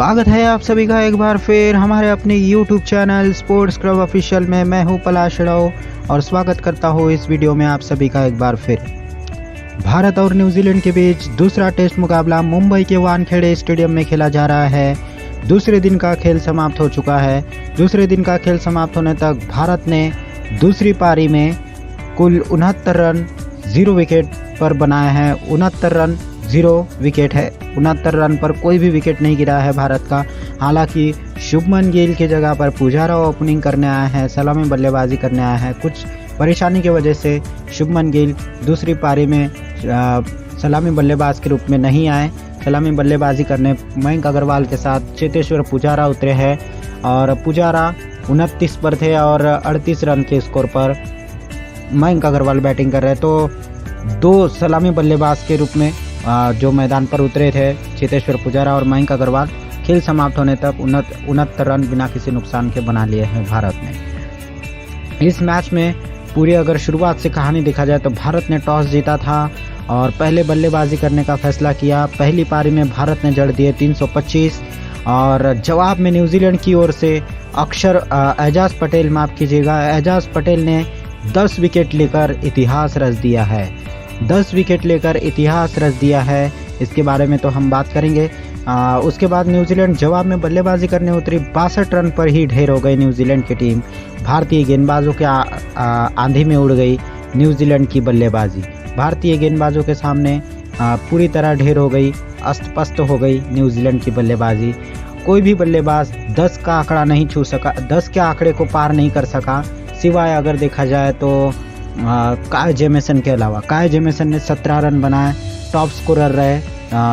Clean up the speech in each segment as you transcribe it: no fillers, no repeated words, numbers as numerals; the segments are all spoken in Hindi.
स्वागत है आप सभी का एक बार फिर हमारे अपने YouTube channel sports club official में। मैं हूं पलाश राव और स्वागत करता हूं इस वीडियो में आप सभी का एक बार फिर। भारत और न्यूजीलैंड के बीच दूसरा टेस्ट मुकाबला मुंबई के वानखेड़े स्टेडियम में खेला जा रहा है। दूसरे दिन का खेल समाप्त हो चुका है। दूसरे दिन का खेल समाप्त होने तक भारत ने दूसरी पारी में कुल 69 रन 0 विकेट पर बनाए हैं। 69 रन 0 विकेट है। 69 रन पर कोई भी विकेट नहीं गिरा है भारत का। हालांकि शुभमन गिल की जगह पर पुजारा ओपनिंग करने आया है, सलामी बल्लेबाजी करने आया है। कुछ परेशानी की वजह से शुभमन गिल दूसरी पारी में सलामी बल्लेबाज के रूप में नहीं आए। सलामी बल्लेबाजी करने मयंक अग्रवाल के साथ चेतेश्वर पुजारा उतरे हैं और पुजारा 29 पर थे और 38 रन के स्कोर पर मयंक अग्रवाल बैटिंग कर रहे हैं। तो दो सलामी बल्लेबाज के रूप में जो मैदान पर उतरे थे चेतेश्वर पुजारा और मयंक अग्रवाल, खेल समाप्त होने तक 69 रन बिना किसी नुकसान के बना लिए हैं भारत ने। इस मैच में पूरी अगर शुरुआत से कहानी देखा जाए तो भारत ने टॉस जीता था और पहले बल्लेबाजी करने का फैसला किया। पहली पारी में भारत ने जड़ दिए 325 और जवाब में न्यूजीलैंड की ओर से एजाज पटेल, माफ कीजिएगा, एजाज पटेल ने 10 विकेट लेकर इतिहास रच दिया है। 10 विकेट लेकर इतिहास रच दिया है। इसके बारे में तो हम बात करेंगे। उसके बाद न्यूजीलैंड जवाब में बल्लेबाजी करने उतरी। 62 रन पर ही ढेर हो गई न्यूजीलैंड की टीम। भारतीय गेंदबाजों के आंधी में उड़ गई न्यूजीलैंड की बल्लेबाजी। भारतीय गेंदबाजों के सामने पूरी तरह ढेर हो गई, अस्त पस्त हो गई न्यूजीलैंड की बल्लेबाजी। कोई भी बल्लेबाज 10 का आंकड़ा नहीं छू सका, 10 के आंकड़े को पार नहीं कर सका, सिवाय अगर देखा जाए तो काय जेमिसन के अलावा। काय जेमिसन ने 17 रन बनाए, टॉप स्कोरर रहे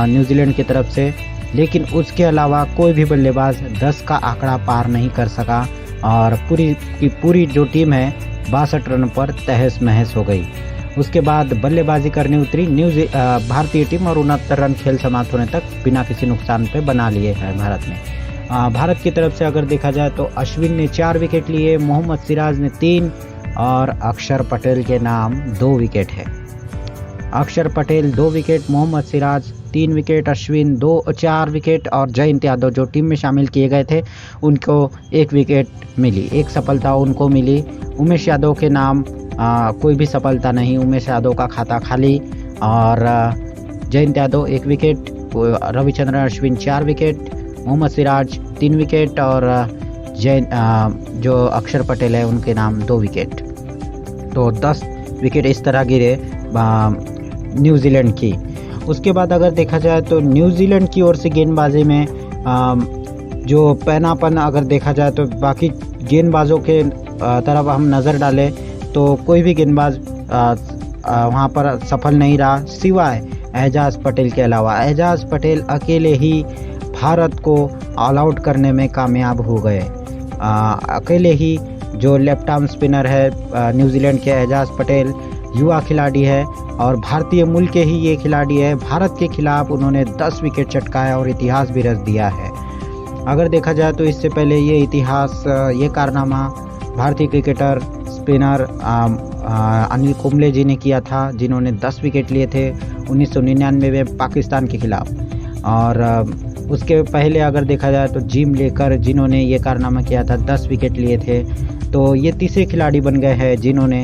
न्यूजीलैंड की तरफ से, लेकिन उसके अलावा कोई भी बल्लेबाज 10 का आंकड़ा पार नहीं कर सका और पूरी की पूरी जो टीम है 62 रन पर तहस महस हो गई। उसके बाद बल्लेबाजी करने उतरी भारतीय टीम और 69 रन खेल समाप्त होने तक बिना किसी नुकसान पे बना लिए हैं भारत ने। भारत की तरफ से अगर देखा जाए तो अश्विन ने 4 विकेट लिए, मोहम्मद सिराज ने 3 और अक्षर पटेल के नाम 2 विकेट है। Akshar Patel 2 wicket, Mohammed Siraj 3 wicket, Ashwin 4 wicket और जयंत यादव जो टीम में शामिल किए गए थे उनको 1 विकेट मिली, 1 सफलता उनको मिली। उमेश यादव के नाम कोई भी सफलता नहीं, उमेश यादव का खाता खाली और Jayant Yadav 1 wicket, Ravichandran Ashwin 4 wicket, Mohammed Siraj 3 wicket और जो अक्षर पटेल है उनके नाम 2 विकेट। तो 10 विकेट इस तरह गिरे न्यूजीलैंड की। उसके बाद अगर देखा जाए तो न्यूजीलैंड की ओर से गेंदबाजी में जो पैनापन अगर देखा जाए तो बाकी गेंदबाजों के तरफ हम नज़र डालें तो कोई भी गेंदबाज वहाँ पर सफल नहीं रहा सिवाय एजाज पटेल के अलावा। एजाज पटेल अकेले ही भारत को ऑल आउट करने में कामयाब हो गए। अकेले ही जो लेफ्ट आर्म स्पिनर है न्यूजीलैंड के एजाज पटेल युवा खिलाड़ी है और भारतीय मूल के ही ये खिलाड़ी है। भारत के खिलाफ उन्होंने 10 विकेट चटकाया और इतिहास भी रच दिया है। अगर देखा जाए तो इससे पहले ये इतिहास, ये कारनामा भारतीय क्रिकेटर स्पिनर अनिल कुंबले जी ने किया था, जिन्होंने 10 विकेट लिए थे 1999 में पाकिस्तान के खिलाफ। और उसके पहले अगर देखा जाए तो जिम लेकर जिन्होंने ये कारनामा किया था, 10 विकेट लिए थे। तो ये तीसरे खिलाड़ी बन गए हैं जिन्होंने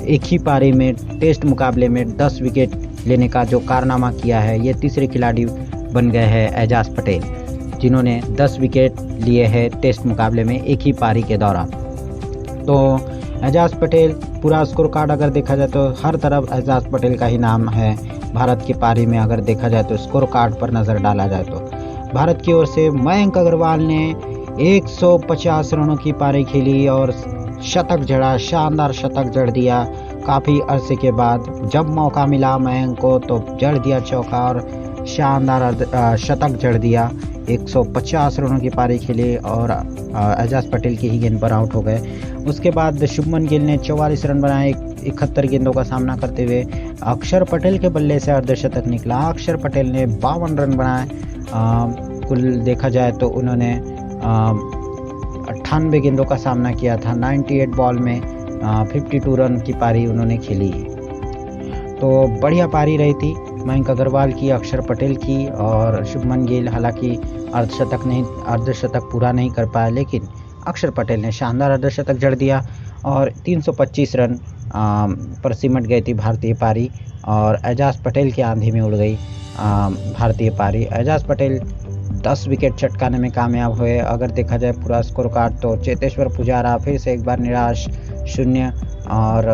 एक ही पारी में टेस्ट मुकाबले में 10 विकेट लेने का जो कारनामा किया है। ये तीसरे खिलाड़ी बन गए हैं एजाज पटेल, जिन्होंने 10 विकेट लिए हैं टेस्ट मुकाबले में एक ही पारी के दौरान। तो एजाज पटेल पूरा स्कोर कार्ड अगर देखा जाए तो हर तरफ एजाज पटेल का ही नाम है भारत की पारी में। अगर देखा जाए तो स्कोर कार्ड पर नज़र डाला जाए तो भारत की ओर से मयंक अग्रवाल ने 150 रनों की पारी खेली और शतक जड़ा, शानदार शतक जड़ दिया। काफ़ी अरसे के बाद जब मौका मिला मयंक को तो जड़ दिया चौका और शानदार शतक जड़ दिया। 150 रनों की पारी खेली और एजाज पटेल की ही गेंद पर आउट हो गए। उसके बाद शुभमन गिल ने 44 रन बनाए 71 गेंदों का सामना करते हुए। अक्षर पटेल के बल्ले से अर्धशतक निकला। अक्षर पटेल ने 52 रन बनाए। कुल देखा जाए तो उन्होंने 98 गेंदों का सामना किया था। 98 बॉल में 52 रन की पारी उन्होंने खेली। तो बढ़िया पारी रही थी। मयंक अग्रवाल की, अक्षर पटेल की और शुभमन गिल हालांकि अर्धशतक पूरा नहीं कर पाया, लेकिन अक्षर पटेल ने शानदार अर्धशतक जड़ दिया और 325 रन पर सिमट गई थी भारतीय पारी और एजाज पटेल की आंधी में उड़ गई भारतीय पारी। एजाज पटेल 10 विकेट चटकाने में कामयाब हुए। अगर देखा जाए पूरा स्कोर कार्ड तो चेतेश्वर पुजारा फिर से एक बार निराश 0 और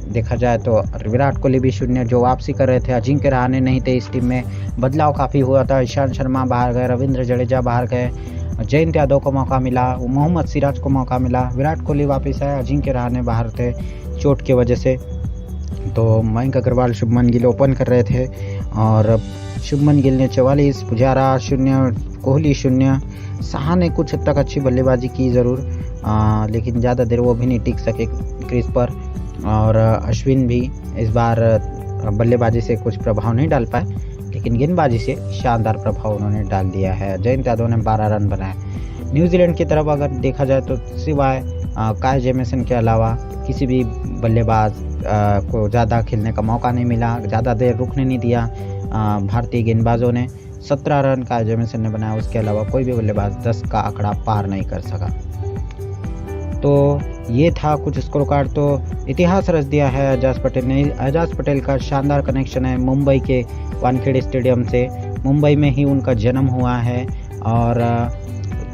देखा जाए तो विराट कोहली भी 0 जो वापसी कर रहे थे। अजिंक्य रहाणे नहीं थे इस टीम में, बदलाव काफ़ी हुआ था। ईशांत शर्मा बाहर गए, रविंद्र जडेजा बाहर गए, जयंत यादव को मौका मिला, मोहम्मद सिराज को मौका मिला, विराट कोहली वापस आए, अजिंक्य रहाणे बाहर थे चोट की वजह से। तो मयंक अग्रवाल, शुभमन गिल ओपन कर रहे थे और शुभमन गिल ने 44, पुजारा 0, कोहली 0। साहा ने कुछ हद तक अच्छी बल्लेबाजी की ज़रूर, लेकिन ज़्यादा देर वो भी नहीं टिक सके क्रीज पर। और अश्विन भी इस बार बल्लेबाजी से कुछ प्रभाव नहीं डाल पाए, लेकिन गेंदबाजी से शानदार प्रभाव उन्होंने डाल दिया है। जयंत यादव ने 12 रन बनाए। न्यूजीलैंड की तरफ अगर देखा जाए तो सिवाय काय जेमिसन के अलावा किसी भी बल्लेबाज को ज़्यादा खेलने का मौका नहीं मिला, ज़्यादा देर रुकने नहीं दिया। भारतीय गेंदबाजों ने 17 रन काय जेमिसन ने बनाया, उसके अलावा कोई भी बल्लेबाज 10 का आंकड़ा पार नहीं कर सका। तो ये था कुछ स्कोर कार्ड। तो इतिहास रच दिया है एजाज पटेल ने। एजाज पटेल का शानदार कनेक्शन है मुंबई के वानखेड़े स्टेडियम से। मुंबई में ही उनका जन्म हुआ है और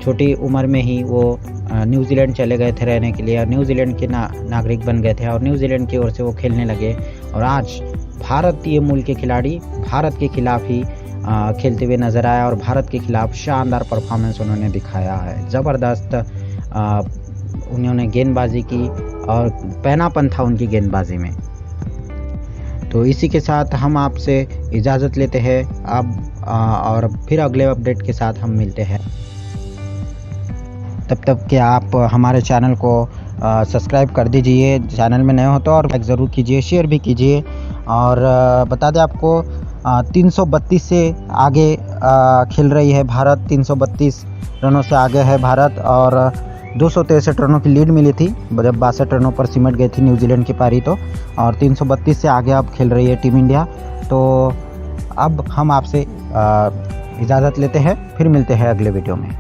छोटी उम्र में ही वो न्यूजीलैंड चले गए थे रहने के लिए और न्यूजीलैंड के नागरिक बन गए थे और न्यूजीलैंड की ओर से वो खेलने लगे और आज भारतीय मूल के खिलाड़ी भारत के खिलाफ ही खेलते हुए नजर आया और भारत के खिलाफ शानदार परफॉर्मेंस उन्होंने दिखाया है। ज़बरदस्त उन्होंने गेंदबाजी की और पैनापन था उनकी गेंदबाजी में। तो इसी के साथ हम आपसे इजाज़त लेते हैं अब और फिर अगले अपडेट के साथ हम मिलते हैं। तब तक कि आप हमारे चैनल को सब्सक्राइब कर दीजिए, चैनल में नए हो तो, और लाइक ज़रूर कीजिए, शेयर भी कीजिए। और बता दें आपको 332 से आगे खेल रही है भारत, 332 रनों से आगे है भारत और 263 रनों की लीड मिली थी जब 62 रनों पर सिमट गई थी न्यूजीलैंड की पारी तो, और 332 से आगे अब खेल रही है टीम इंडिया। तो अब हम आपसे इजाज़त लेते हैं, फिर मिलते हैं अगले वीडियो में।